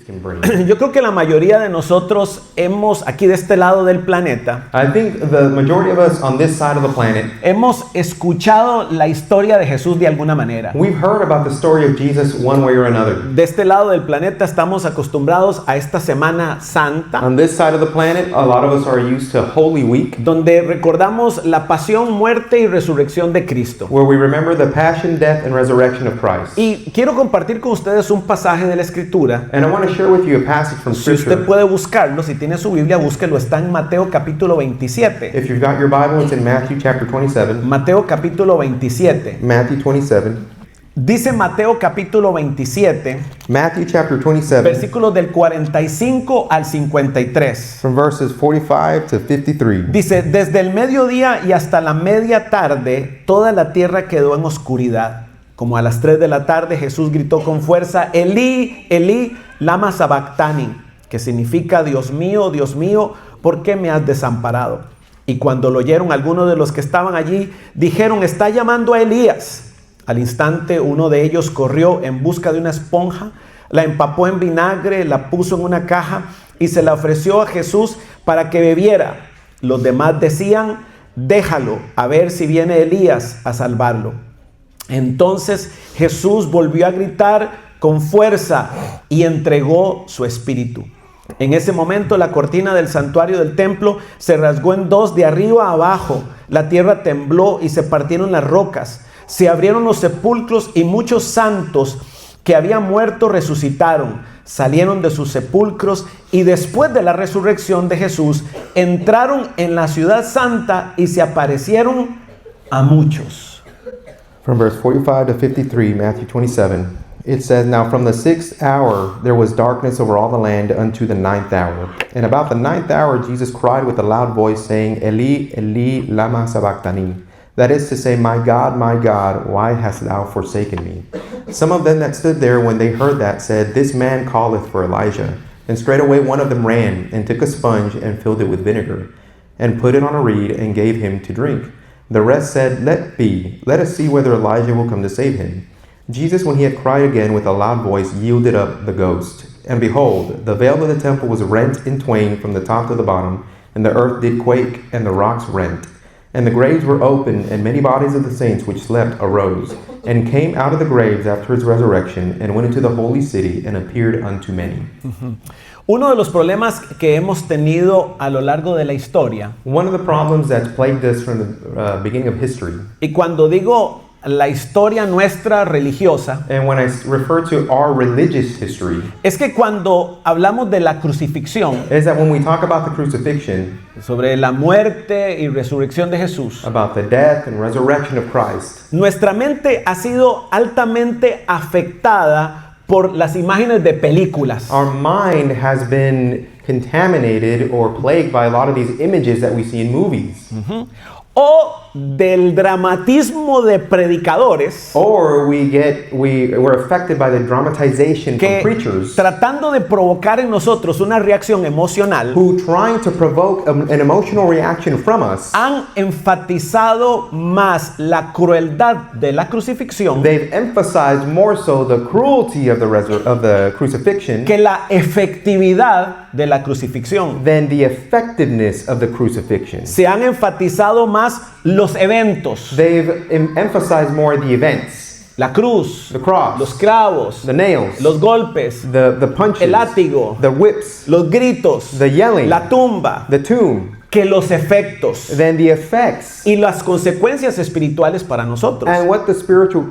can bring. Yo creo que la mayoría de nosotros aquí de este lado del planeta, I think the majority of us on this side of the planet, hemos escuchado la historia de Jesús de alguna manera. we've heard about the story of Jesus one way or another. De este lado del planeta estamos acostumbrados a esta Semana Santa, On this side of the planet, a lot of us are used to Holy Week, donde recordamos la pasión, muerte y resurrección de Cristo. where we remember the passion, death, and resurrection of Christ. Y quiero compartir con ustedes un pasaje de la Escritura. And I want to share with you a passage from Si usted Scripture. puede buscarlo, si tiene su Biblia, búsquelo. Está en Mateo capítulo 27. If you've got your Bible, it's in Matthew chapter 27. Mateo capítulo 27. Matthew 27. Dice Mateo capítulo 27, Matthew chapter 27, versículos del 45 al 53. from verses 45 to 53. Dice, desde el mediodía y hasta la media tarde, toda la tierra quedó en oscuridad. Como a las 3 de la tarde, Jesús gritó con fuerza, Elí, Elí, lama sabactani, que significa, Dios mío, ¿por qué me has desamparado? Y cuando lo oyeron algunos de los que estaban allí, dijeron, está llamando a Elías. Al instante, uno de ellos corrió en busca de una esponja, la empapó en vinagre, la puso en una caja y se la ofreció a Jesús para que bebiera. Los demás decían, déjalo, a ver si viene Elías a salvarlo. Entonces Jesús volvió a gritar con fuerza y entregó su espíritu. En ese momento la cortina del santuario del templo se rasgó en dos de arriba a abajo. La tierra tembló y se partieron las rocas. Se abrieron los sepulcros y muchos santos que habían muerto resucitaron. Salieron de sus sepulcros y después de la resurrección de Jesús entraron en la ciudad santa y se aparecieron a muchos. From verse 45 to 53, Matthew 27, it says, Now from the 6th hour there was darkness over all the land unto the 9th hour. And about the 9th hour Jesus cried with a loud voice, saying, Eli, Eli, lama sabachthani. That is to say, my God, why hast thou forsaken me? Some of them that stood there when they heard that said, This man calleth for Elijah. And straightway one of them ran, and took a sponge, and filled it with vinegar, and put it on a reed, and gave him to drink. The rest said, let us see whether Elijah will come to save him. Jesus, when he had cried again with a loud voice, yielded up the ghost. And behold, the veil of the temple was rent in twain from the top to the bottom, and the earth did quake, and the rocks rent. And the graves were opened, and many bodies of the saints which slept arose, and came out of the graves after his resurrection, and went into the holy city, and appeared unto many. Uno de los problemas que hemos tenido a lo largo de la historia, One of the problems that's plagued us from the beginning of history, y cuando digo la historia nuestra religiosa, and when I refer to our religious history, es que cuando hablamos de la crucifixión, is that when we talk about the crucifixion, sobre la muerte y resurrección de Jesús, about the death and resurrection of Christ, nuestra mente ha sido altamente afectada por las imágenes de películas. our mind has been contaminated or plagued by a lot of these images that we see in movies. O del dramatismo de predicadores Or we're affected by the dramatization que, from preachers tratando de provocar en nosotros una reacción emocional, who, trying to provoke an emotional reaction from us, han enfatizado más la crueldad de la crucifixión they've emphasized more so the cruelty of the crucifixion que la efectividad de la crucifixión. than the effectiveness of the crucifixion. Se han enfatizado más los eventos, They've emphasized more the events, la cruz, the cross, los clavos, the nails, los golpes, the punches, el látigo, the whips, los gritos, the yelling, la tumba, the tomb, que los efectos than the effects y las consecuencias espirituales para nosotros. and what the spiritual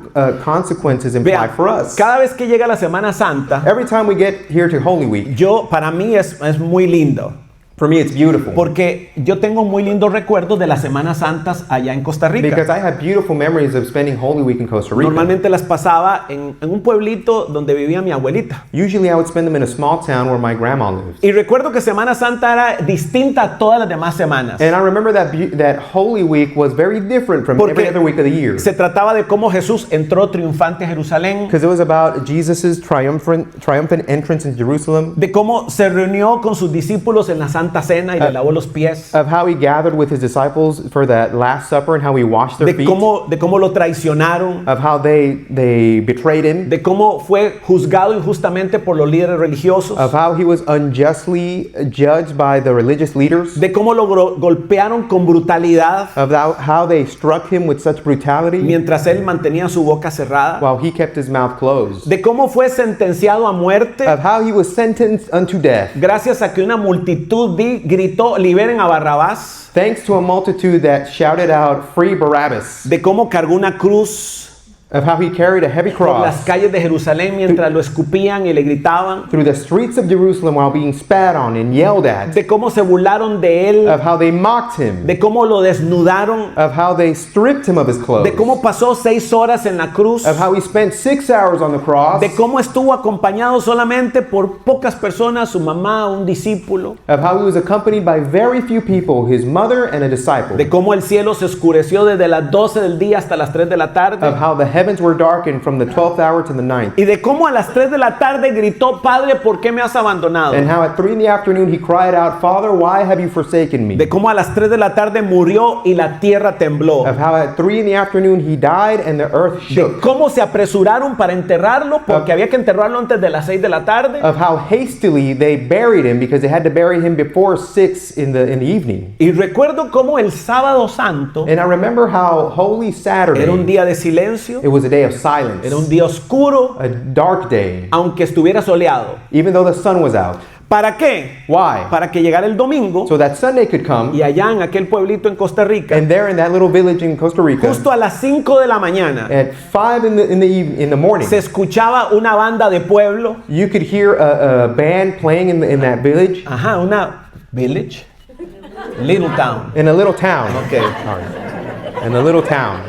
consequences imply Vea, for us. cada vez que llega la Semana Santa, Every time we get here to Holy Week, para mí es muy lindo. for me it's beautiful. Porque yo tengo muy lindos recuerdos de las Semanas Santas allá en Costa Rica. Because I have beautiful memories of spending Holy Week in Costa Rica. Normalmente las pasaba en un pueblito donde vivía mi abuelita. Usually I would spend them in a small town where my grandma lives. Y recuerdo que Semana Santa era distinta a todas las demás semanas. And I remember that Holy Week was very different from every Porque other week of the year. se trataba de cómo Jesús entró triunfante a Jerusalén, Because it was about Jesus' triumphant entrance in Jerusalem. de cómo se reunió con sus discípulos en la Santa Santa Cena y le lavó los pies, of how he gathered with his disciples for that Last Supper and how he washed their de feet, cómo lo traicionaron, of how they betrayed him, de cómo fue juzgado injustamente por los líderes religiosos, of how he was unjustly judged by the religious leaders, de cómo lo golpearon con brutalidad of how they struck him with such brutality mientras él mantenía su boca cerrada, while he kept his mouth closed, de cómo fue sentenciado a muerte of how he was sentenced unto death, gracias a que una multitud gritó liberen a Barrabás, thanks to a multitude that shouted out, "Free Barabbas," de cómo cargó una cruz of how he carried a heavy por las cross calles de Jerusalén mientras lo escupían y le gritaban, through the streets of Jerusalem while being spat on and yelled at, de cómo se burlaron de él, of how they mocked him, de cómo lo desnudaron, of how they stripped him of his clothes, de cómo pasó 6 horas en la cruz, of how he spent 6 hours on the cross, de cómo estuvo acompañado solamente por pocas personas, su mamá, un discípulo, of how he was accompanied by very few people, his mother and a disciple, de cómo el cielo se oscureció desde las 12 del día hasta las 3 de la tarde, of how the heavens were darkened from the 12th hour to the 9th, y de cómo a las 3 de la tarde gritó, Padre, ¿por qué me has abandonado? and how at 3 in the afternoon he cried out, "Father, why have you forsaken me?" De cómo a las 3 de la tarde murió y la tierra tembló. Of how at 3 in the afternoon he died and the earth De shook. cómo se apresuraron para enterrarlo porque había que enterrarlo antes de las 6 de la tarde. Of how hastily they buried him because they had to bury him before 6 in the evening. Y recuerdo cómo el sábado santo And I remember how Holy Saturday, era un día de silencio, it was a day of silence, era un día oscuro, a dark day, aunque estuviera soleado. even though the sun was out. ¿Para qué? Why? Para que llegara el domingo So that Sunday could come, y allá en aquel pueblito en Costa Rica, and there in that little village in Costa Rica, justo a las 5 de la mañana, at 5 in the morning, se escuchaba una banda de pueblo. you could hear a band playing in that village, Ajá, una village, little town. in a little town. Okay. Sorry. In a little town.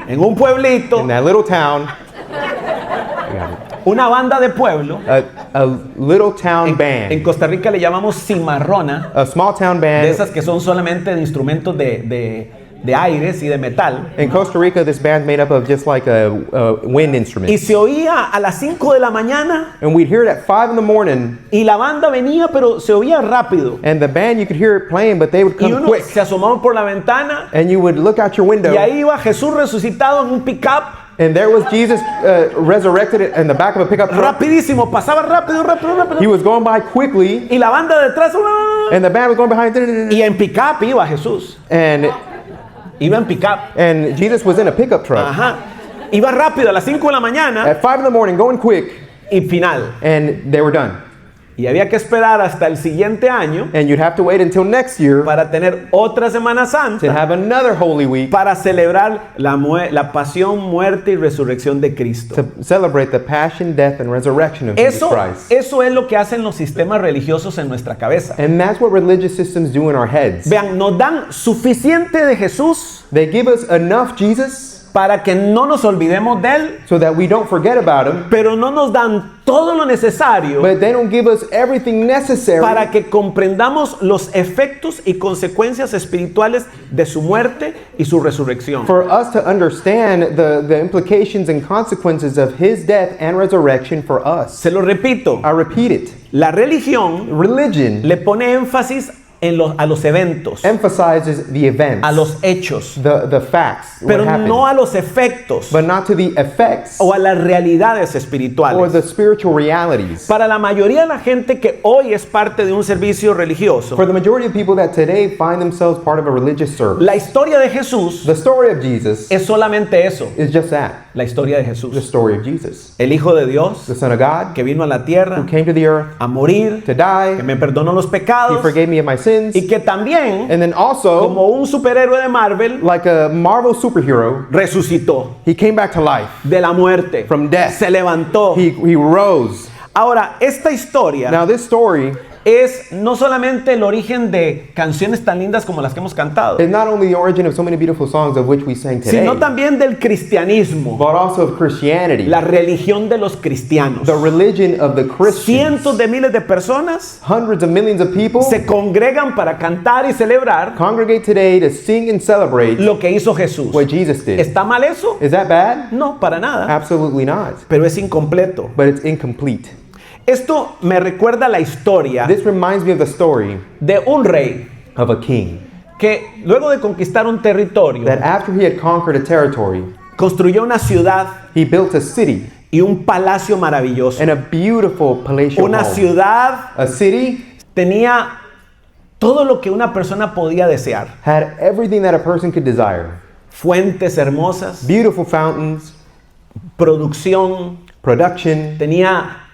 En un pueblito, In that little town, I got it. una banda de pueblo. A little town En band, Costa Rica le llamamos cimarrona, a small town de band. esas que son solamente de instrumentos de aires y de metal. In Costa Rica, this band's made up of just like a wind instrument. Y se oía a las 5 de la mañana And we'd hear it at 5 in the morning, y la banda venía, pero se oía rápido. and the band, you could hear it playing, but they would Y come uno quick. se asomaba por la ventana And you would look out your window, y ahí iba Jesús resucitado en un pickup, and there was Jesus resurrected in the back of a pickup truck. rapidísimo, pasaba rápido, rápido, rápido. He was going by quickly, Y la banda detrás, and the band was going behind. y en pickup iba Jesús. Iba en pickup. And Jesus was in a pickup truck Ajá. Iba rápido a las 5 de la mañana at 5 in the morning, going quick, y final. and they were done. Y había que esperar hasta el siguiente año And you'd have to wait until next year para tener otra Semana to Santa have another Holy Week para celebrar la pasión, muerte y resurrección de Cristo. to celebrate the passion, death, and resurrection of Jesus Christ. Eso es lo que hacen los sistemas religiosos en nuestra cabeza. And that's what religious systems do in our heads. Vean, nos dan suficiente de Jesús They give us enough Jesus para que no nos olvidemos de Él, so that we don't forget about him, pero no nos dan todo lo necesario but they don't give us everything necessary para que comprendamos los efectos y consecuencias espirituales de su muerte y su resurrección. for us to understand the implications and consequences of his death and resurrection for us. Se lo repito, I repeat it. la religión Religion le pone énfasis a los eventos, emphasizes the events, a los hechos, the facts, pero what happened, no a los efectos but not to the effects o a las realidades or espirituales. the spiritual realities. Para la mayoría de la gente que hoy es parte de un servicio religioso, For the majority of people that today find themselves part of a religious service, la historia de Jesús the story of Jesus es solamente eso, is just that, la historia de the Jesús. story of Jesus, El Hijo de Dios the Son of God, que vino a la tierra who came to the earth a morir, to die. que me perdonó los He pecados forgave me of my sins. y que también, And then also, como un superhéroe de Marvel, like a Marvel superhero, resucitó he came back to life de la muerte, from death. se levantó. He rose. Ahora, esta historia Now this story es no solamente el origen de canciones tan lindas como las que hemos cantado, is not only the origin of so many beautiful songs of which we sang today, sino también del cristianismo, but also of Christianity, la religión de los cristianos. the religion of the Christians. Cientos de miles de personas Hundreds of millions of people se congregan para cantar y celebrar congregate today to sing and celebrate lo que hizo Jesús. what Jesus did. ¿Está mal eso? Is that bad? No, para nada. Absolutely not. Pero es incompleto. But it's incomplete. Esto me recuerda la historia This reminds me of the story de un rey of a king que luego de conquistar un territorio, that after he had conquered a territory, construyó una ciudad he built a city y un palacio maravilloso. and a beautiful palatial Una home. ciudad A city tenía todo lo que una persona podía desear. had everything that a person could desire. Fuentes hermosas, Beautiful fountains, producción, production, tenía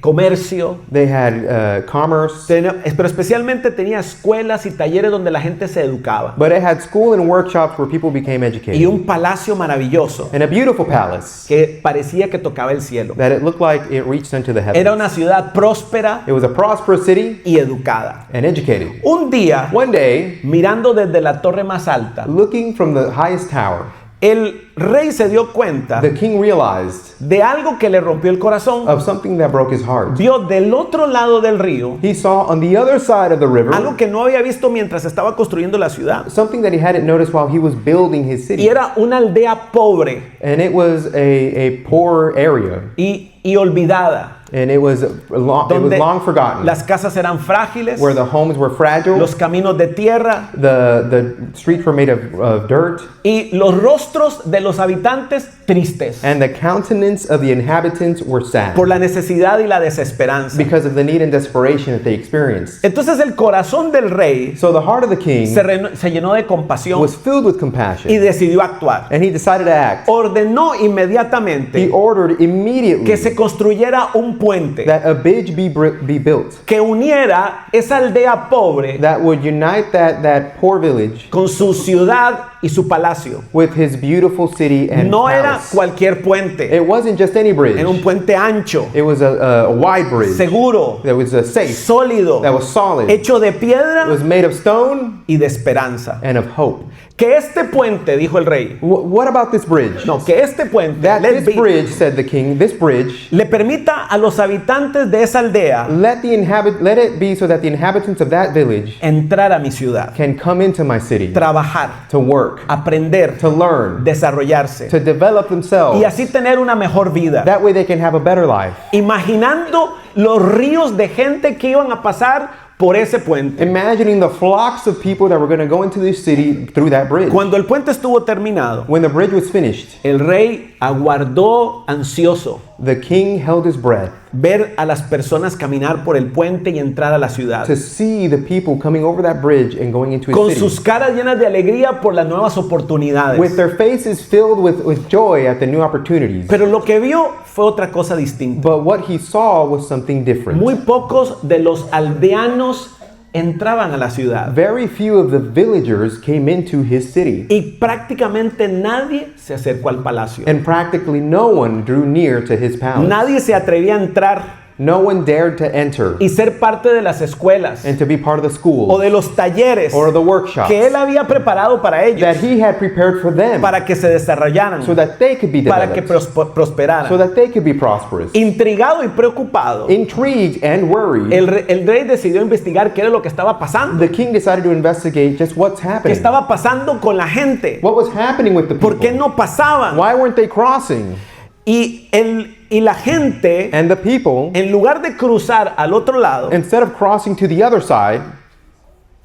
comercio, they had commerce, pero especialmente tenía escuelas y talleres donde la gente se educaba. but it had school and workshops where people became Y educated. un palacio maravilloso And a beautiful palace que parecía que tocaba el cielo. that it looked like it reached into the Era heavens. una ciudad próspera It was a prosperous city y educada. and educated. Un día, One day, mirando desde la torre más alta, looking from the highest tower, el rey se dio cuenta the king realized de algo que le rompió el corazón. of something that broke his heart. Vio del otro lado del río He saw on the other side of the river algo que no había visto mientras estaba construyendo la ciudad. something that he hadn't noticed while he was building his Y city. era una aldea pobre And it was a poor area. y olvidada, And it was donde long forgotten. las casas eran frágiles, Where the homes were fragile. los caminos de tierra The streets were made of dirt. y los rostros de los habitantes tristes And the countenance of the inhabitants were sad. por la necesidad y la desesperanza. Because of the need and desperation that they experienced. Entonces el corazón del rey So the heart of the king se llenó de compasión was filled with y compassion. decidió actuar. And he decided to act. Ordenó He inmediatamente ordered que immediately se construyera un puente that a bridge be built que uniera esa aldea pobre that would unite that poor village con su ciudad y su palacio. with his beautiful city and No era palace. cualquier puente, It wasn't just any bridge. era un puente ancho, It was a wide bridge seguro, that was safe, sólido, that was solid. hecho de It piedra was made of stone y de esperanza. and of hope. Que este puente, dijo el rey, What about this bridge? no, que este puente That let this bridge, said the king, this bridge, le permita a los habitantes de esa aldea let it be so that the inhabitants of that village entrar a mi ciudad, can come into my city trabajar, to work, aprender, to learn, desarrollarse to develop y themselves. así tener una mejor vida. That way they can have a better life. Imaginando los ríos de gente que iban a pasar por ese puente. Imagining the flocks of people that were going to go into this city through that bridge. Cuando el puente estuvo terminado, When the bridge was finished, el rey aguardó ansioso the king held his breath ver a las personas caminar por el puente y entrar a la ciudad, to see the people coming over that bridge and going into con his sus city, caras llenas de alegría por las nuevas oportunidades. with their faces filled with joy at the new opportunities. Pero lo que vio fue otra cosa distinta. But what he saw was something different. Muy pocos de los aldeanos entraban a la ciudad Very few of the villagers came into his city, y prácticamente nadie se acercó al palacio. and practically no one drew near to his palace. Nadie se atrevía a entrar No one dared to enter y ser parte de las escuelas and to be part of the o school de los talleres or the workshops que él había preparado para ellos, that he had prepared for them para que se desarrollaran, so that they could be para que developed, prosperaran. so that they could be prosperous. Intrigado y preocupado, Intrigued and worried, el rey decidió investigar qué era lo que estaba pasando, the king decided to investigate just what's qué happening. estaba pasando con la gente, What was happening with the por qué people? no pasaban. Why weren't they crossing? Y la gente, And the people, en lugar de cruzar al otro lado, instead of crossing to the other side,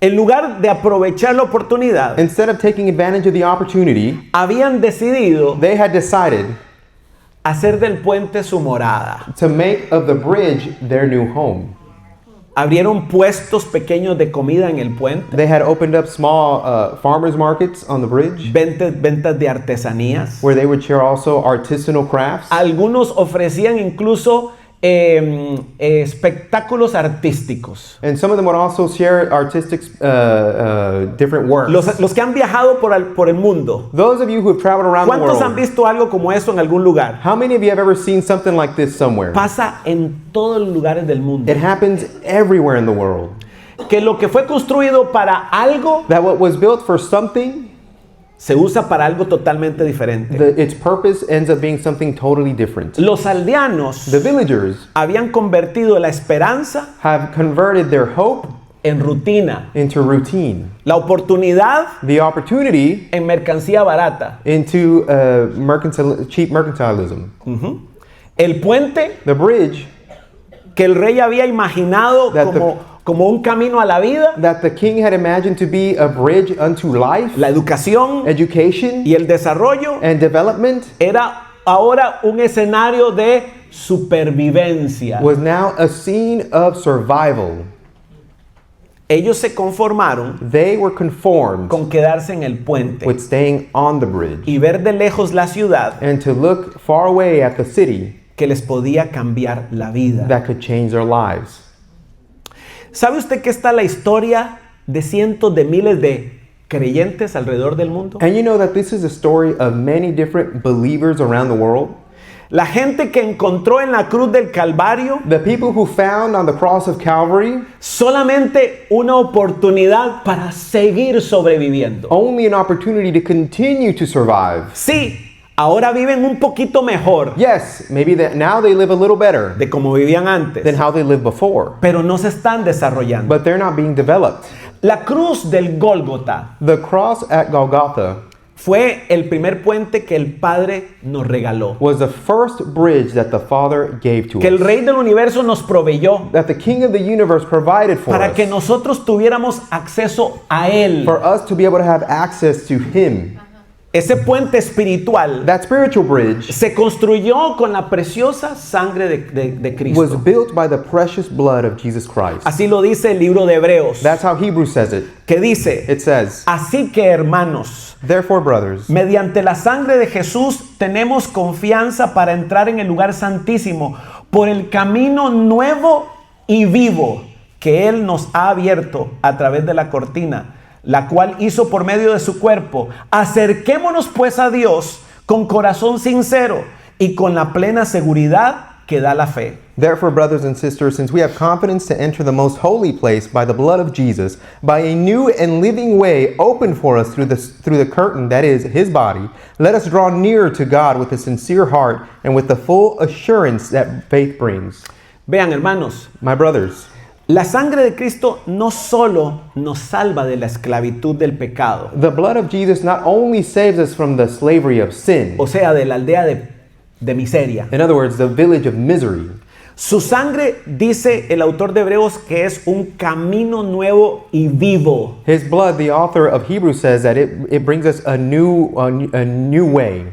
en lugar de aprovechar la oportunidad, instead of taking advantage of the opportunity, habían decidido they had decided hacer del puente su morada. to make of the bridge their new home. Abrieron puestos pequeños de comida en el puente, They had opened up small farmers markets on the bridge ventas de artesanías. where they would share also artisanal crafts. Algunos ofrecían incluso espectáculos artísticos. And some of them would also share artistic different works. Los que han viajado por el mundo, Those of you who have traveled around the ¿cuántos han world, visto algo como eso en algún lugar? how many of you have ever seen something like this somewhere? Pasa en todos los lugares del mundo. It happens everywhere in the world. Que lo que fue construido para algo That what was built for something, se usa para algo totalmente diferente. its purpose ends up being something totally different. Los aldeanos The villagers habían convertido la esperanza have converted their hope en rutina, into routine, la oportunidad the opportunity en mercancía barata. into cheap mercantilism. El puente The bridge que el rey había imaginado That como un camino a la vida, that the king had imagined to be a bridge unto life, la educación education, y el desarrollo, and development, era ahora un escenario de supervivencia. was now a scene of survival. Ellos se conformaron They were conformed con quedarse en el puente with staying on the bridge y ver de lejos la ciudad and to look far away at the city que les podía cambiar la vida. that could change their lives. ¿Sabe usted que está la historia de cientos de miles de creyentes alrededor del mundo? And you know that this is a story of many different believers around the world. La gente que encontró en la cruz del Calvario The people who found on the cross of Calvary solamente una oportunidad para seguir sobreviviendo. only an opportunity to continue to survive. Sí, ahora viven un poquito mejor Yes, maybe that now they live a little better de como vivían antes, than how they lived before, pero no se están desarrollando. but they're not being developed. La cruz del Gólgota The cross at Golgotha fue el primer puente que el Padre nos regaló, was the first bridge that the Father gave to que el us, Rey del Universo nos proveyó that the King of the universe provided for para que us, nosotros tuviéramos acceso a Él. for us to be able to have access to Him. Ese puente espiritual That spiritual bridge se construyó con la preciosa sangre de was Cristo. built by the precious blood of Jesus Christ. Así lo dice el libro de Hebreos, That's how Hebrews says it. que dice, It says, así que hermanos, therefore, brothers, mediante la sangre de Jesús tenemos confianza para entrar en el lugar santísimo por el camino nuevo y vivo que Él nos ha abierto a través de la cortina, la cual hizo por medio de su cuerpo. Acerquémonos pues a Dios con corazón sincero y con la plena seguridad que da la fe. therefore, brothers and sisters, since we have confidence to enter the most holy place by the blood of Jesus, by a new and living way opened for us through the curtain that is His body, let us draw near to God with a sincere heart and with the full assurance that faith brings. Vean, hermanos, My brothers, la sangre de Cristo no solo nos salva de la esclavitud del pecado, the blood of Jesus not only saves us from the slavery of sin, o sea, de la aldea de miseria. in other words, the village of misery. Su sangre, dice el autor de Hebreos, que es un camino nuevo y vivo. His blood, the author of Hebrews says that it brings us a new way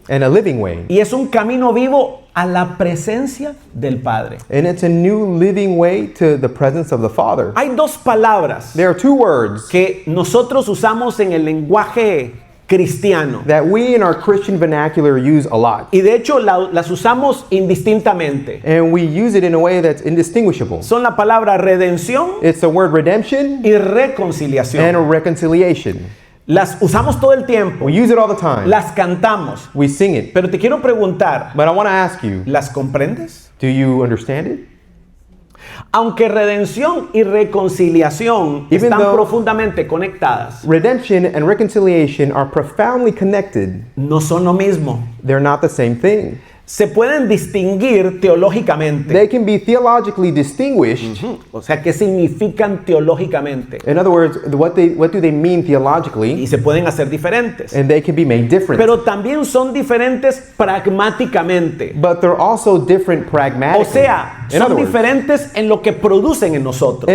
and a living way. Y es un camino vivo a la presencia del Padre. And it's a new living way to the presence of the Father. Hay dos palabras There are two words que nosotros usamos en el lenguaje cristiano. that we in our Christian vernacular use a lot. Y de hecho las usamos indistintamente. And we use it in a way that's indistinguishable. Son la palabra redención It's the word redemption y reconciliación. and reconciliation. Las usamos todo el tiempo. We use it all the time. Las cantamos. We sing it. Pero te quiero preguntar, But I want to ask you, ¿las comprendes? do you understand it? Aunque redención y reconciliación Even están though- profundamente conectadas, Redemption and reconciliation are profoundly connected. no son lo mismo. They're not the same thing. Se pueden distinguir teológicamente. They can be theologically distinguished. O sea, ¿qué significan teológicamente? In other words, what do they mean Y theologically? se pueden hacer diferentes. And they can be made different. Pero también son diferentes pragmáticamente. But they're also different O pragmatically. sea, In other son words, diferentes en lo que producen en nosotros.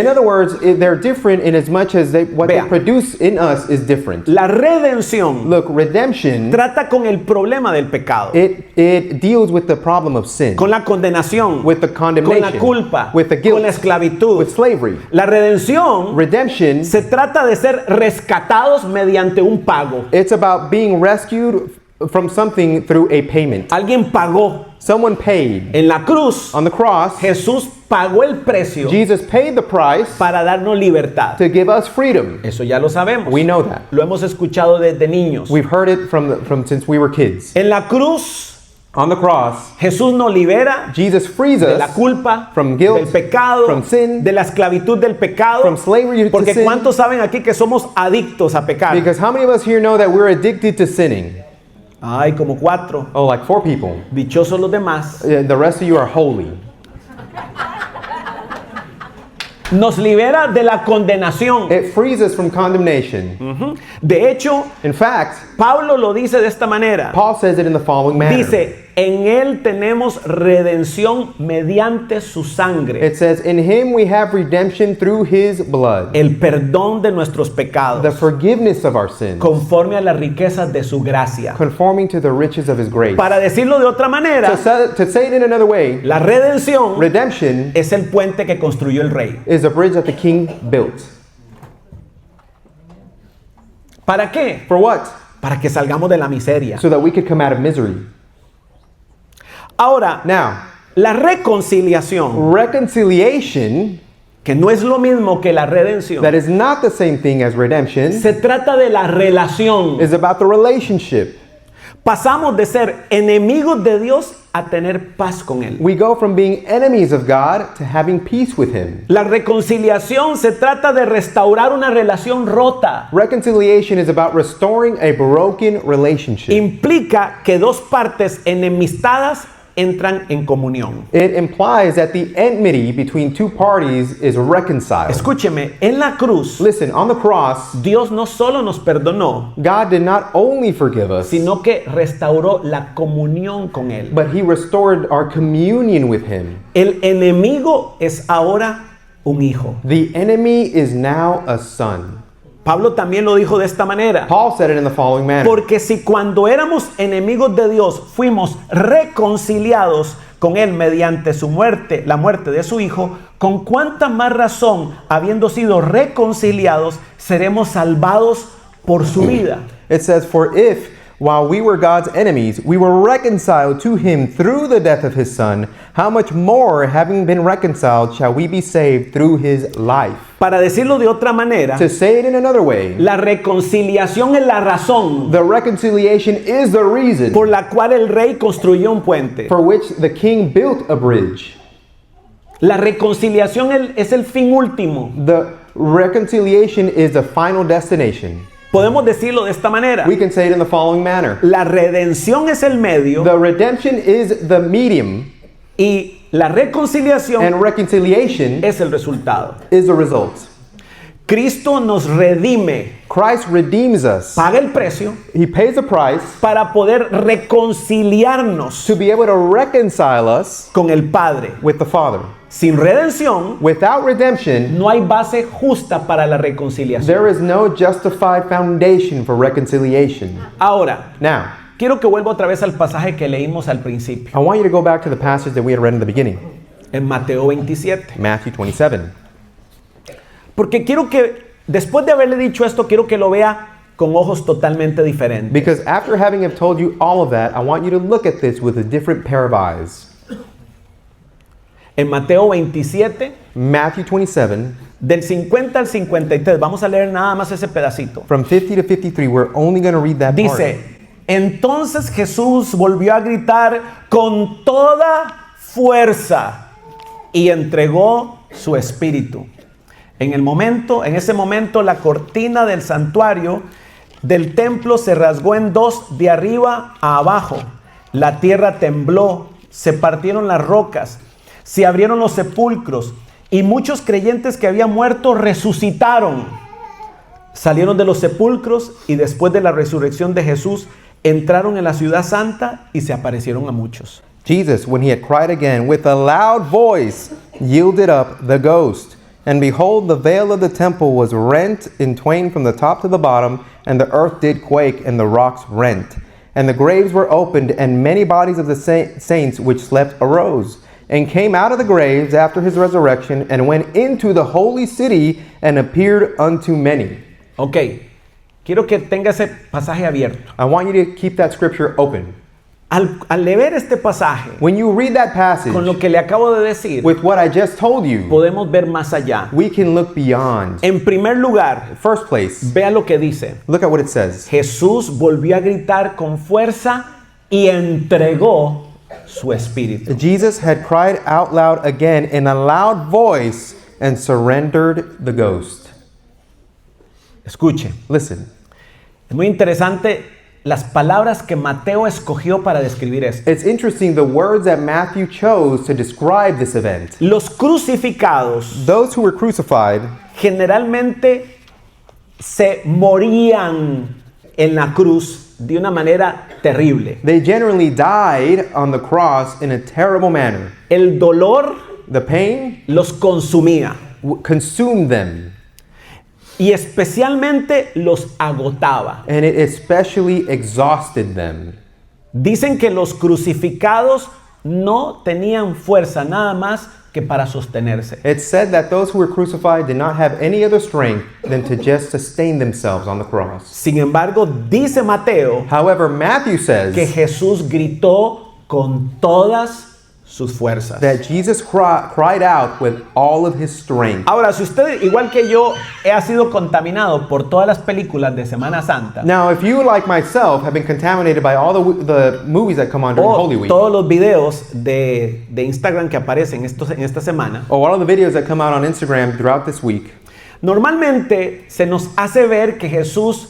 they're different in as much as what they Vea. produce in us is different. La redención Look, redemption, trata con el problema del pecado, it deals with the problem of sin, con la condenación, with the con condemnation, la culpa, with the guilt, con la esclavitud. with slavery. La redención Redemption, se trata de ser rescatados mediante un pago. it's about being rescued from something through a payment. Alguien pagó. Someone paid. En la cruz, On the cross, Jesús pagó el precio Jesus paid the price para darnos libertad. to give us freedom. Eso ya lo sabemos. We know that. Lo hemos escuchado desde niños. We've heard it from since we were kids. En la cruz, On the cross, Jesús nos libera Jesus frees de la us culpa, from guilt, del pecado, from sin, de la esclavitud del pecado. from slavery to Porque sin. ¿cuántos saben aquí que somos adictos a pecar? Because how many of us here know that we're addicted to sinning? Ay, como 4. Oh, like 4 people. Dichosos los demás. The rest of you are holy. Nos libera de la condenación. It frees us from condemnation. De hecho, In fact, Pablo lo dice de esta manera. Paul says it in the following manner. Dice, en Él tenemos redención mediante su sangre, It says, in him we have redemption through his blood, el perdón de nuestros the pecados, forgiveness of our sins, conforme a las riquezas de su gracia. conforming to the riches of his grace. Para decirlo de otra manera, To say it in another way, la redención redemption es el puente que construyó el rey. is a bridge that the king built. ¿Para qué? For what? Para que salgamos de la miseria. So that we could come out of misery. Ahora, Now, la reconciliación, reconciliation, que no es lo mismo que la redención, that is not the same thing as redemption, se trata de la relación. is about the relationship. Pasamos de ser enemigos de Dios a tener paz con Él. We go from being enemies of God to having peace with him. La reconciliación se trata de restaurar una relación rota. Reconciliation is about restoring a broken relationship. Implica que dos partes enemistadas entran en comunión. It implies that the enmity between two parties is reconciled. Escúcheme, en la cruz, Listen, on the cross, Dios no solo nos perdonó, God did not only forgive us, sino que restauró la comunión con Él. but he restored our communion with him. El enemigo es ahora un hijo. The enemy is now a son. Pablo también lo dijo de esta manera. Paul said it in the following manner. Porque si cuando éramos enemigos de Dios fuimos reconciliados con Él mediante su muerte, la muerte de su Hijo, con cuánta más razón, habiendo sido reconciliados, seremos salvados por su vida. It says, for if, while we were God's enemies, we were reconciled to him through the death of his son, how much more, having been reconciled, shall we be saved through his life? Para decirlo de otra manera, To say it in another way, la reconciliación es la razón the reconciliation is the reason por la cual el rey construyó un puente. for which the king built a bridge. La reconciliación es el fin último. The reconciliation is the final destination. Podemos decirlo de esta manera. We can say it in the following manner. La redención es el medio The redemption is the medium, y la reconciliación and reconciliation es el resultado. is the result. Cristo nos redime, Christ redeems us. paga el precio He pays a price para poder reconciliarnos to be able to reconcile us con el Padre. with the Father. Sin redención Without redemption, no hay base justa para la reconciliación. there is no justified foundation for reconciliation. Ahora, Now, quiero que vuelva otra vez al pasaje que leímos al principio, I want you to go back to the passage that we had read in the beginning, en Mateo 27. Matthew 27. Porque quiero que, después de haberle dicho esto, quiero que lo vea con ojos totalmente diferentes. Because after having have told you all of that, I want you to look at this with a different pair of eyes. En Mateo 27, Matthew 27, del 50 al 53, vamos a leer nada más ese pedacito. from 50 to 53, we're only going to read that part. Dice, entonces Jesús volvió a gritar con toda fuerza y entregó su espíritu. En ese momento la cortina del santuario del templo se rasgó en dos de arriba a abajo. La tierra tembló, se partieron las rocas, se abrieron los sepulcros y muchos creyentes que habían muerto resucitaron. Salieron de los sepulcros y después de la resurrección de Jesús entraron en la ciudad santa y se aparecieron a muchos. Jesus, when he had cried again with a loud voice, yielded up the ghost. And behold, the veil of the temple was rent in twain from the top to the bottom, and the earth did quake, and the rocks rent. And the graves were opened, and many bodies of the saints which slept arose, and came out of the graves after his resurrection, and went into the holy city, and appeared unto many. Ok, quiero que tenga ese pasaje abierto. I want you to keep that scripture open. Al leer este pasaje, When you read that passage, con lo que le acabo de decir, with what I just told you, podemos ver más allá. we can look beyond. En primer lugar, First place, vea lo que dice. look at what it says. Jesús volvió a gritar con fuerza y entregó su espíritu. Jesus had cried out loud again in a loud voice and surrendered the ghost. Escuche, Listen, es muy interesante las palabras que Mateo escogió para describir esto. it's interesting the words that Matthew chose to describe this event. Los crucificados Those who were crucified generalmente se morían en la cruz de una manera terrible. They generally died on the cross in a terrible manner. El dolor The pain los consumía consumed them, y especialmente los agotaba. and it especially exhausted them. Dicen que los crucificados no tenían fuerza nada más que para sostenerse. It's said that those who were crucified did not have any other strength than to just sustain themselves on the cross. Sin embargo, dice Mateo However, Matthew que says Jesús gritó con todas sus fuerzas. that Jesus cried out with all of his strength. Ahora, si usted, igual que yo, ha sido contaminado por todas las películas de Semana Santa, Now, if you, like myself, have been contaminated by all the movies that come on during Holy o Week, todos los videos de Instagram que aparecen en esta semana, or all of the videos that come out on Instagram throughout this week, normalmente se nos hace ver que Jesús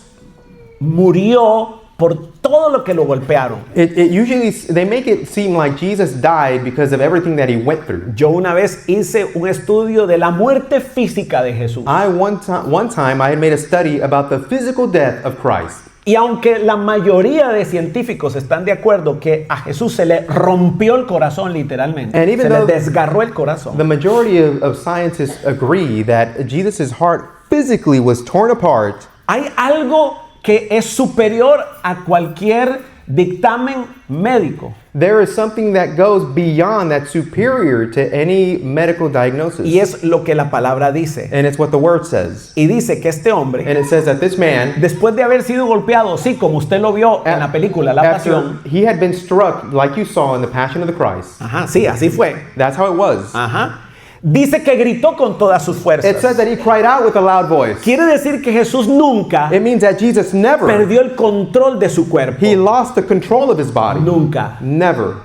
murió por todo lo que lo golpearon. it usually, they make it seem like Jesus died because of everything that he went through. Yo una vez hice un estudio de la muerte física de Jesús. One time I had made a study about the physical death of Christ. Y aunque la mayoría de científicos están de acuerdo que a Jesús se le rompió el corazón literalmente, And even se le though desgarró el corazón, The majority of scientists agree that Jesus' heart physically was torn apart. hay algo que es superior a cualquier dictamen médico. There is something that goes beyond, that's superior to any medical diagnosis. Y es lo que la palabra dice. And it's what the word says. Y dice que este hombre, And it says that this man, después de haber sido golpeado, sí, como usted lo vio en la película La after Pasión. he had been struck, like you saw in the Passion of the Christ. Ajá, sí, así fue. That's how it was. Ajá. Dice que gritó con todas sus It fuerzas. says that he cried out with a loud voice. Quiere decir que Jesús nunca It means that Jesus never, perdió el control de su cuerpo. he lost the control of his body. Nunca. Never.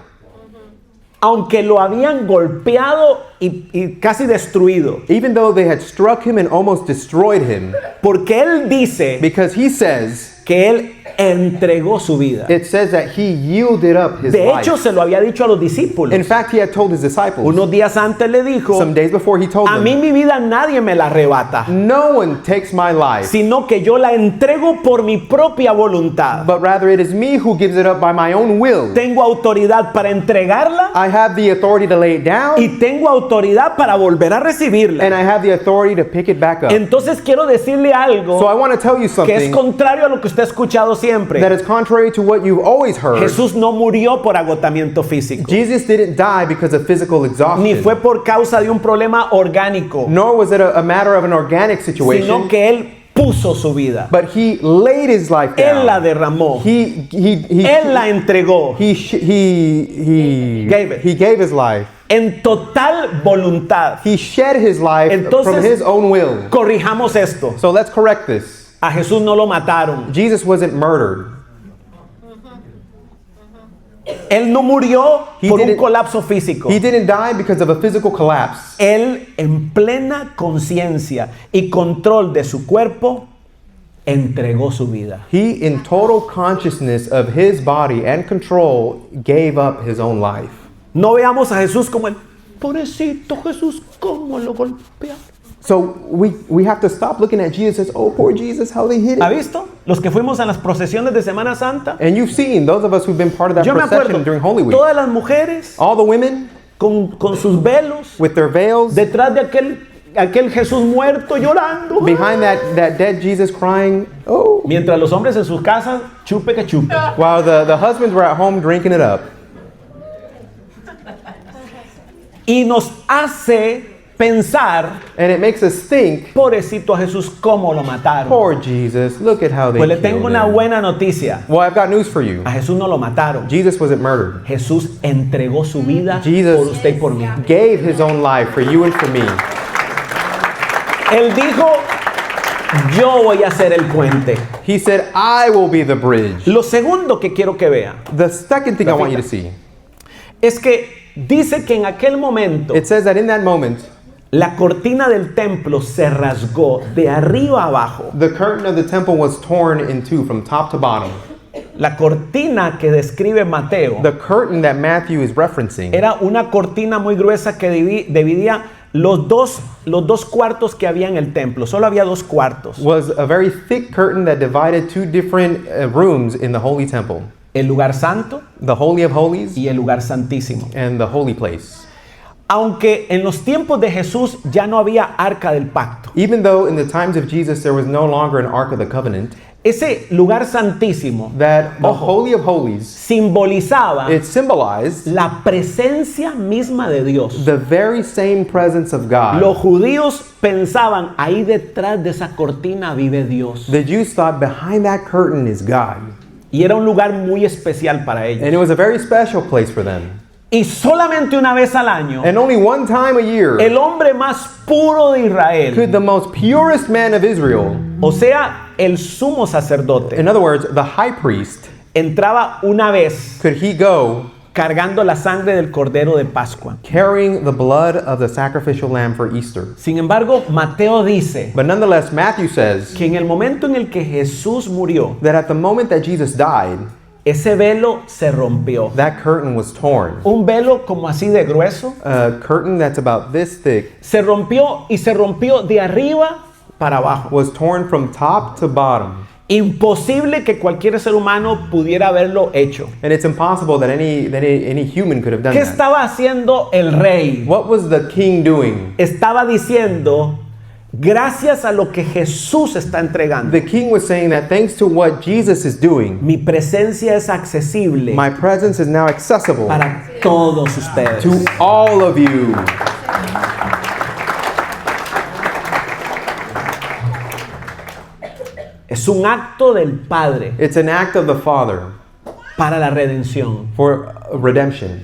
Aunque lo habían golpeado y casi destruido. Even though they had struck him and almost destroyed him, Porque él dice because he says, que él entregó su vida. it says that he yielded up his De hecho, life. se lo había dicho a los discípulos. In fact, he had told his disciples, Unos días antes le dijo, some days before he told a mí them, mi vida nadie me la arrebata, no one takes my life, sino que yo la entrego por mi propia voluntad. but rather it is me who gives it up by my own will. Tengo autoridad para entregarla I have the authority to lay it down, y tengo autoridad para volver a recibirla. and I have the authority to pick it back up. Entonces quiero decirle algo So I want to tell you que es something contrario a lo que usted ha escuchado that siempre. is contrary to what you've always heard. Jesús no murió por agotamiento físico, Jesus didn't die because of physical ni exhaustion, fue por causa de un problema orgánico, nor was it a matter of an organic sino situation, que él puso su vida. but he laid his life Él la down. derramó. He Él la entregó he gave his life. en total voluntad. He shed his life Entonces- from his own will. Corrijamos esto. So let's correct this. A Jesús no lo mataron. Jesus wasn't murdered. Él no murió He por un didn't- colapso físico. He didn't die because of a physical collapse. Él, en plena conciencia y control de su cuerpo, entregó su vida. He, in total consciousness of his body and control, gave up his own life. No veamos a Jesús como el pobrecito Jesús, cómo lo golpearon. So we have to stop looking at Jesus as, oh, poor Jesus, how they hit ¿Ha it. visto? Los que fuimos a las procesiones de Semana Santa. And you've seen, those of us who've been part of that Yo me procession acuerdo, during Holy Week, todas las mujeres all the women con sus velos, with their veils, detrás de aquel Jesús muerto llorando. behind that dead Jesus crying, oh, Mientras los hombres en sus casas, chupe que chupe. while the husbands were at home drinking it up. Y nos hace pensar, And it makes us think, pobrecito a Jesús, cómo lo mataron. poor Jesus, look at how they Pues le killed tengo una him. buena noticia. Well, I've got news for you. A Jesús no lo mataron. Jesus wasn't murdered. Jesús entregó su vida Jesus por usted y por mí. gave his own life for you and for me. Él dijo, yo voy a ser el puente. He said, I will be the bridge. Lo segundo que quiero que vea The second thing I want you to see, es que dice que en aquel momento it says that in that moment, la cortina del templo se rasgó de arriba a abajo. the curtain of the temple was torn in two from top to bottom. La cortina que describe Mateo The curtain that Matthew is referencing era una cortina muy gruesa que dividía los dos cuartos que había en el templo. Solo había dos cuartos. was a very thick curtain that divided two different rooms in the holy temple. El lugar santo The Holy of Holies y el lugar santísimo. and the holy place. Aunque en los tiempos de Jesús ya no había arca del pacto. Even though in the times of Jesus there was no longer an Ark of the Covenant, Ese lugar santísimo that the Ojo. Holy of Holies, simbolizaba it symbolized la presencia misma de Dios. the very same presence of God. Los judíos pensaban, ahí detrás de esa cortina vive Dios. The Jews thought behind that curtain is God. Y era un lugar muy especial para ellos. And it was a very special place for them. Y solamente una vez al año, And only one time a year el hombre más puro de Israel, could the most purest man of Israel, o sea, el sumo sacerdote, in other words, the high priest, entraba una vez could he go cargando la sangre del cordero de Pascua. carrying the blood of the sacrificial lamb for Easter. Sin embargo, Mateo dice But nonetheless, Matthew says que en el momento en el que Jesús murió, that at the moment that Jesus died, ese velo se rompió. that curtain was torn. Un velo como así de grueso, A curtain that's about this thick se rompió y se rompió de arriba para abajo. was torn from top to bottom. Imposible que cualquier ser humano pudiera haberlo hecho. And it's impossible that any human could have done ¿Qué that. estaba haciendo el rey? What was the king doing? Estaba diciendo, gracias a lo que Jesús está entregando, The king was saying that thanks to what Jesus is doing, mi presencia es accesible my presence is now accessible para todos ustedes. to all of you. Es un acto del Padre It's an act of the Father para la redención, for redemption,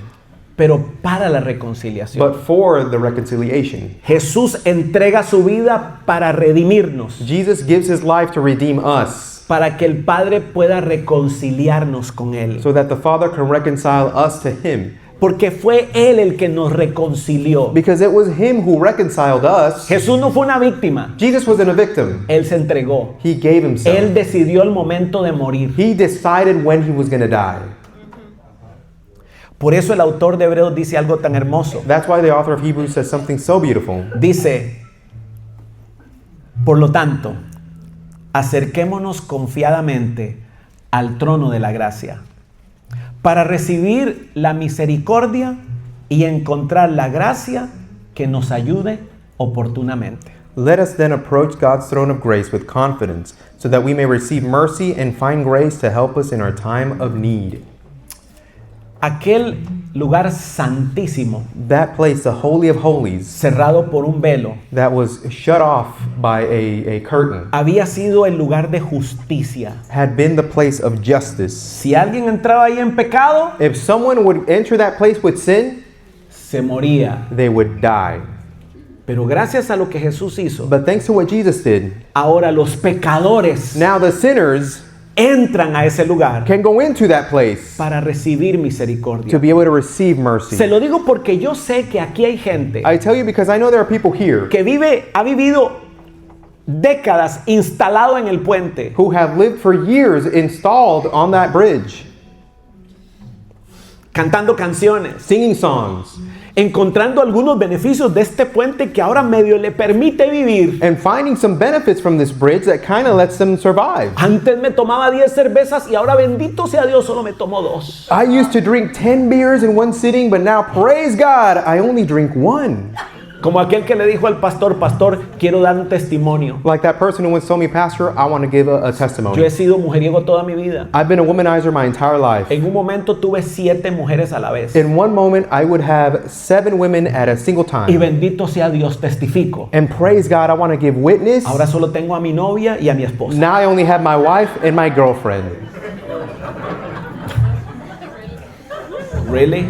pero para la reconciliación. but for the reconciliation. Jesús entrega su vida para redimirnos, Jesus gives his life to redeem us para que el Padre pueda reconciliarnos con Él. so that the Father can reconcile us to him. Porque fue Él el que nos reconcilió. Because it was him who reconciled us. Jesús no fue una víctima. Jesus wasn't a victim. Él se entregó. He gave himself. Él decidió el momento de morir. He decided when he was going to die. Por eso el autor de Hebreos dice algo tan hermoso. That's why the author of Hebrews says something so beautiful. Dice, por lo tanto, acerquémonos confiadamente al trono de la gracia para recibir la misericordia y encontrar la gracia que nos ayude oportunamente. Let us then approach God's throne of grace with confidence, so that we may receive mercy and find grace to help us in our time of need. Aquel lugar santísimo, That place, the Holy of Holies, cerrado por un velo, that was shut off by a curtain, había sido el lugar de justicia. had been the place of justice. Si alguien entraba ahí en pecado, If someone would enter that place with sin, se moría. they would die. Pero gracias a lo que Jesús hizo, But thanks to what Jesus did, ahora los pecadores now the sinners entran a ese lugar can go into that place para recibir to misericordia. be able to receive mercy. Se lo digo porque yo sé que aquí hay gente I tell you because I know there are people here que ha vivido décadas instalado en el puente, who have lived for years installed on that bridge, cantando canciones, singing songs, encontrando algunos beneficios de este puente que ahora medio le permite vivir. and finding some benefits from this bridge that kind of lets them survive. Antes me tomaba 10 cervezas y ahora bendito sea Dios solo me tomo 2. I used to drink 10 beers in one sitting, but now, praise God, I only drink one. Como aquel que le dijo al pastor, pastor, quiero dar un testimonio. Like that person who once told me, Pastor, I want to give a Yo he testimony. sido mujeriego toda mi vida. I've been a womanizer my entire life. En un momento tuve 7 mujeres a la vez. In one moment, I would have 7 women at a single Y time. bendito sea Dios, testifico. And praise God, I want to give witness. Ahora solo tengo a mi novia y a mi esposa. Now I only have my wife and my girlfriend. Really?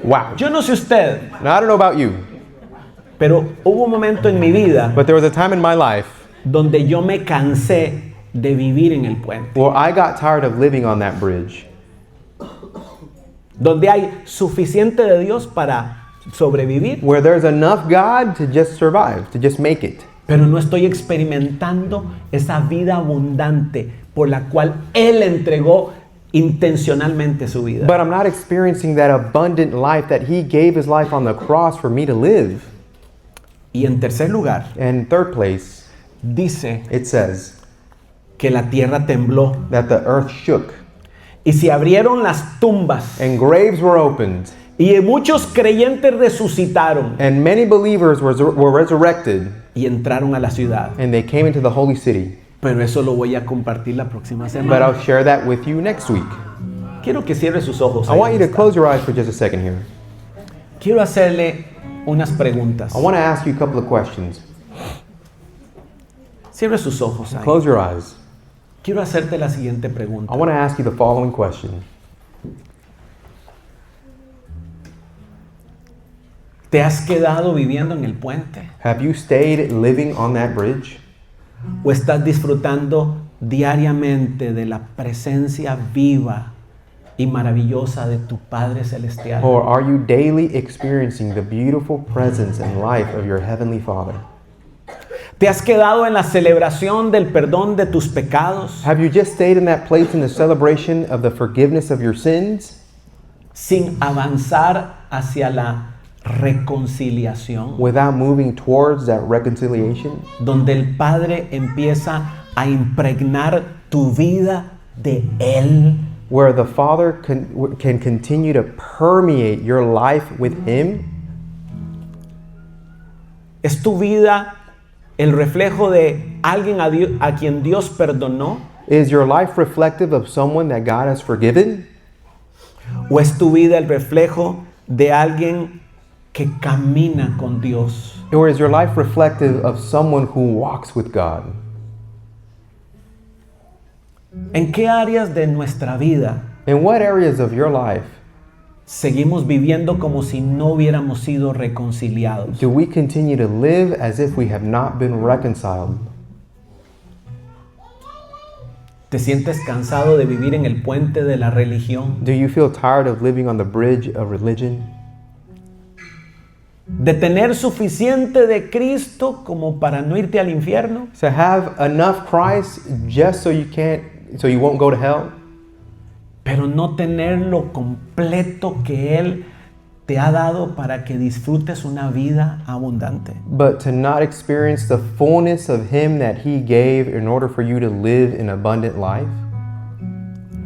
Wow. Yo no sé usted, Now, I don't know about you, pero hubo un momento en mi vida but there was a time in my life donde yo me cansé de vivir en el puente. where I got tired of living on that bridge, Donde hay suficiente de Dios para sobrevivir, where there's enough God to just survive, to just make it. pero no estoy experimentando esa vida abundante por la cual Él entregó intencionalmente su vida. But I'm not experiencing that abundant life that He gave His life on the cross for me to live. Y en tercer lugar, And third place, dice it says que la tierra tembló that the earth shook y se abrieron las tumbas and graves were opened y muchos creyentes resucitaron and many believers were resurrected y entraron a la ciudad. and they came into the holy city. Pero eso lo voy a compartir la próxima But semana. I'll share that with you next week. Quiero que cierre sus ojos. I ahí want you donde to está. close your eyes for just a second here. Quiero hacerle unas preguntas. I want to ask you a couple of questions. Cierre sus ojos ahí. Close your eyes. Quiero hacerte la siguiente pregunta. I want to ask you the following question. ¿Te has quedado viviendo en el puente? Have you stayed living on that bridge? ¿O estás disfrutando diariamente de la presencia viva y maravillosa de tu Padre Celestial? Or are you daily experiencing the beautiful presence and life of your Heavenly Father? ¿Te has quedado en la celebración del perdón de tus pecados Have you just stayed in that place in the celebration of the forgiveness of your sins sin avanzar hacia la reconciliación? without moving towards that reconciliation? Donde el Padre empieza a impregnar tu vida de Él. Where the Father can continue to permeate your life with Him? ¿Es tu vida el reflejo de alguien a quien Dios perdonó? Is your life reflective of someone that God has forgiven? ¿O es tu vida el reflejo de alguien que camina con Dios? Or is your life reflective of someone who walks with God? ¿En qué áreas de nuestra vida In what areas of your life seguimos viviendo como si no hubiéramos sido reconciliados? do we continue to live as if we have not been reconciled? ¿Te sientes cansado de vivir en el puente de la religión? Do you feel tired of living on the bridge of religion? ¿De tener suficiente de Cristo como para no irte al infierno? To have enough Christ just so you won't go to hell, Pero no tener lo completo que Él te ha dado para que disfrutes una vida abundante. but to not experience the fullness of Him that He gave in order for you to live an abundant life?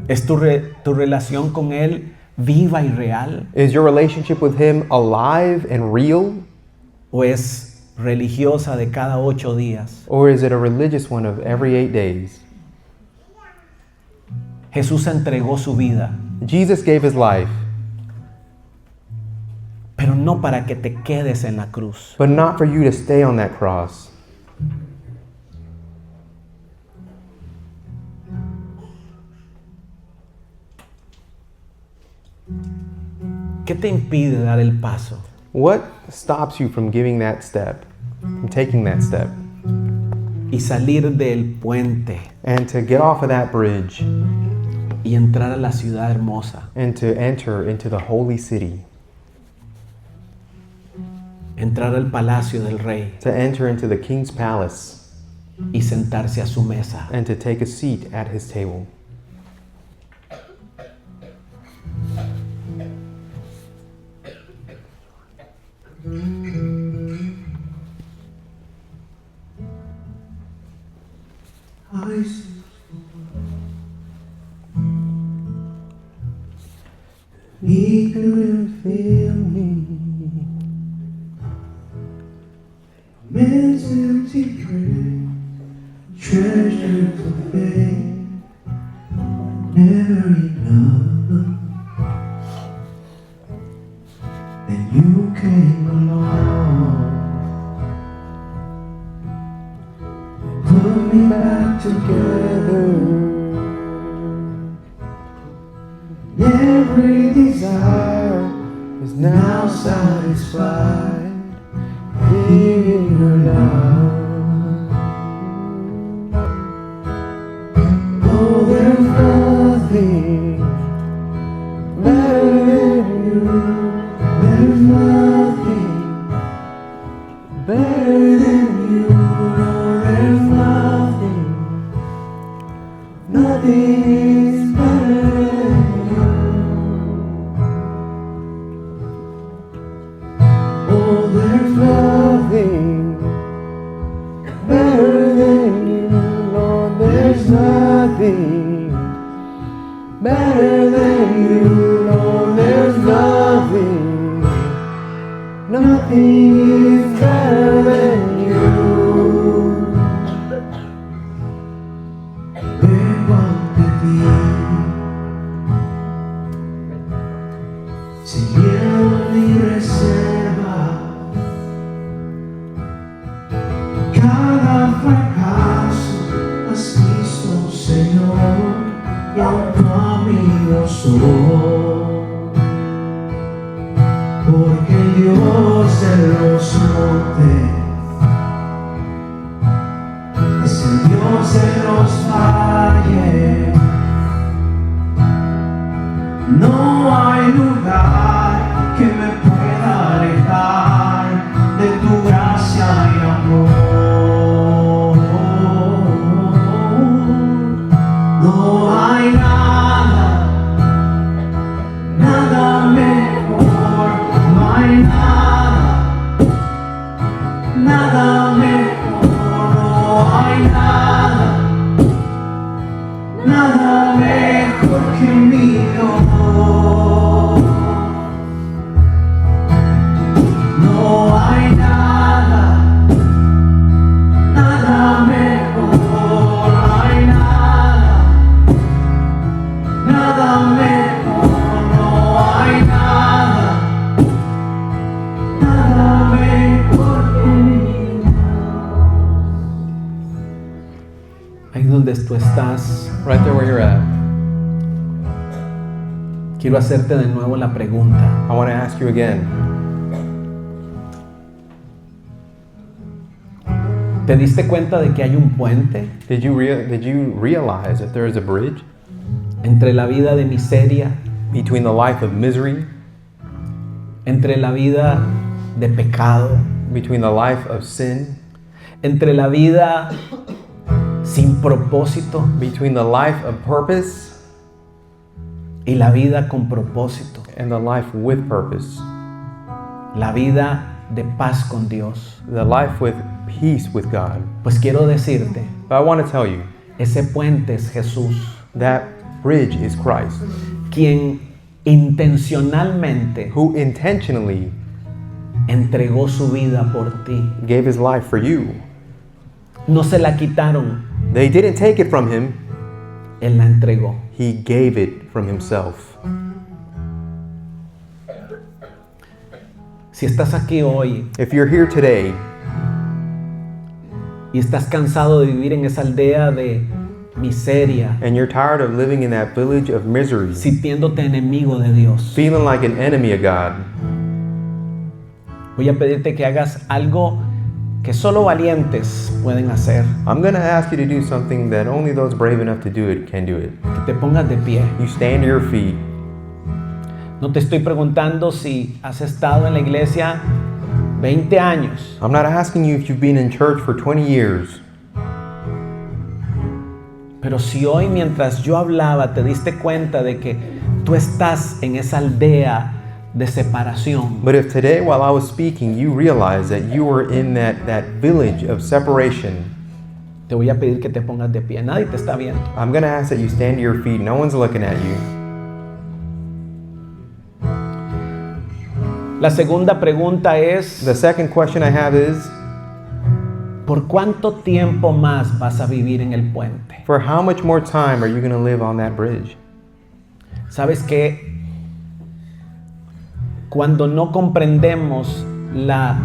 ¿Es tu relación con Él viva y real? Is your relationship with Him alive and real? ¿O es religiosa de cada 8 días? Or is it a religious one of every 8 days? Jesús entregó su vida, Jesus gave His life, pero no para que te quedes en la cruz. but not for you to stay on that cross. ¿Qué te impide dar el paso? What stops you from giving that step, from taking that step, Y salir del puente and to get off of that bridge y entrar a la ciudad hermosa, and to enter into the holy city, entrar al palacio del rey to enter into the king's palace y sentarse a su mesa? and to take a seat at his table? He couldn't feel me. Man's empty prayer, treasures of faith, never enough. Then you came along, put me back together. Every desire is now satisfied in your love. Oh, there's nothing better than you. There's nothing better than you. No, there's nothing is better than you. Oh, there's nothing porque el Dios de los montes es el Dios de los valles. No hay lugar que me pueda alejar de tu gracia y amor. No hay nada, nada mejor. No hay nada, nada mejor. No hay nada, nada mejor que mi Dios. No hay nada, nada mejor. No hay nada, nada mejor. No hay nada, nada mejor que mi Dios. Ahí donde tú estás, Right there where you're at, quiero hacerte de nuevo la pregunta. I want to ask you again. ¿Te diste cuenta de que hay un puente Did you realize that there is a bridge entre la vida de miseria, between the life of misery, entre la vida de pecado, between the life of sin, entre la vida sin propósito between the life of purpose y la vida con propósito, and the life with purpose, la vida de paz con Dios? the life with peace with God? Pues quiero decirte, But I want to tell you, ese puente es Jesús, that bridge is Christ, quien intencionalmente who intentionally entregó su vida por ti. gave his life for you. No se la quitaron, They didn't take it from him, Él la entregó. he gave it from himself. Si estás aquí hoy If you're here today y estás cansado de vivir en esa aldea de miseria, and you're tired of living in that village of misery, sintiéndote enemigo de Dios, feeling like an enemy of God, voy a pedirte que hagas algo que solo valientes pueden hacer. I'm going to ask you to do something that only those brave enough to do it can do it. Que te pongas de pie. You stand to your feet. No te estoy preguntando si has estado en la iglesia 20 años. I'm not asking you if you've been in church for 20 years. Pero si hoy mientras yo hablaba te diste cuenta de que tú estás en esa aldea de separación, But if today while I was speaking you realized that you were in that village of separation, te voy a pedir que te pongas de pie. Nadie te está viendo. I'm going to ask that you stand to your feet. No one's looking at you. La segunda pregunta es, The second question I have is, ¿por cuánto tiempo más vas a vivir en el puente? for how much more time are you going to live on that bridge? ¿Sabes qué? Cuando no comprendemos la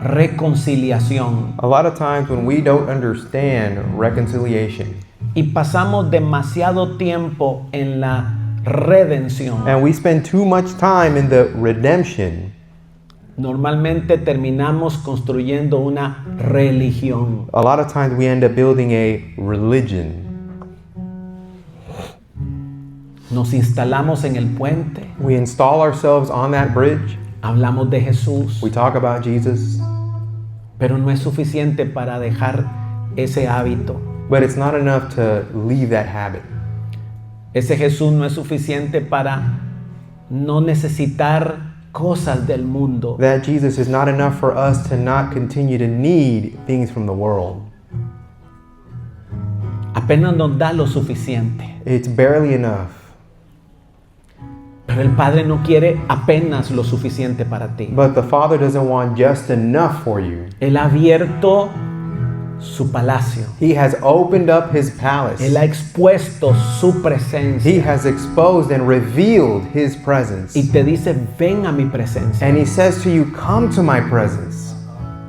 reconciliación A lot of times when we don't understand reconciliation y pasamos demasiado tiempo en la redención, and we spend too much time in the redemption, normalmente terminamos construyendo una religión. a lot of times we end up building a religion. Nos instalamos en el puente, We install ourselves on that bridge. hablamos de Jesús, We talk about Jesus, pero no es suficiente para dejar ese hábito. but it's not enough to leave that habit. Ese Jesús no es suficiente para no necesitar cosas del mundo. That Jesus is not enough for us to not continue to need things from the world. Apenas nos da lo suficiente. It's barely enough. Pero el Padre no quiere apenas lo suficiente para ti. But the Father doesn't want just enough for you. Él ha abierto su palacio. He has opened up his palace. Él ha expuesto su presencia. He has exposed and revealed his presence. Y te dice, ven a mi presencia. And he says to you, come to my presence.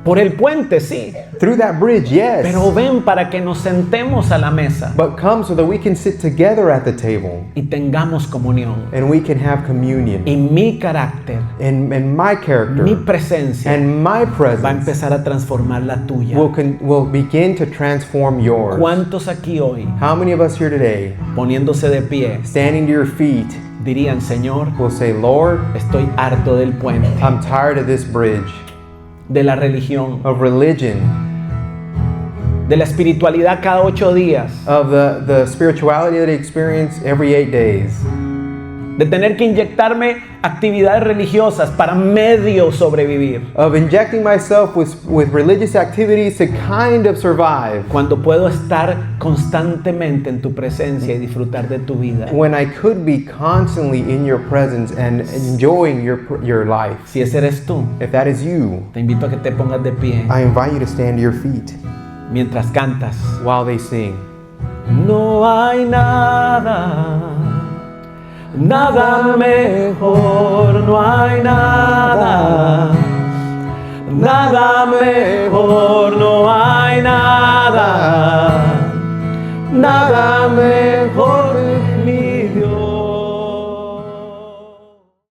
Por el puente, sí. Through that bridge, yes. Pero ven para que nos sentemos a la mesa But come so that we can sit together at the table y tengamos comunión. and we can have communion. Y mi carácter, And my character mi presencia and my va a presence empezar a transformar la tuya. will begin to transform yours. ¿Cuántos aquí hoy, How many of us here today, poniéndose de pie, standing to your feet, dirían, Señor, will say, Lord, estoy harto del puente, I'm tired of this bridge, de la religión, of religion, de la espiritualidad cada 8 días, of the spirituality that I experience every 8 days, de tener que inyectarme actividades religiosas para medio sobrevivir, of injecting myself with religious activities to kind of survive, cuando puedo estar constantemente en tu presencia y disfrutar de tu vida. when I could be constantly in your presence and enjoying your life. Si ese eres tú, If that is you, te invito a que te pongas de pie I invite you to stand to your feet mientras cantas. while they sing. No hay nada, nada mejor, no hay nada, nada mejor, no hay nada, nada mejor.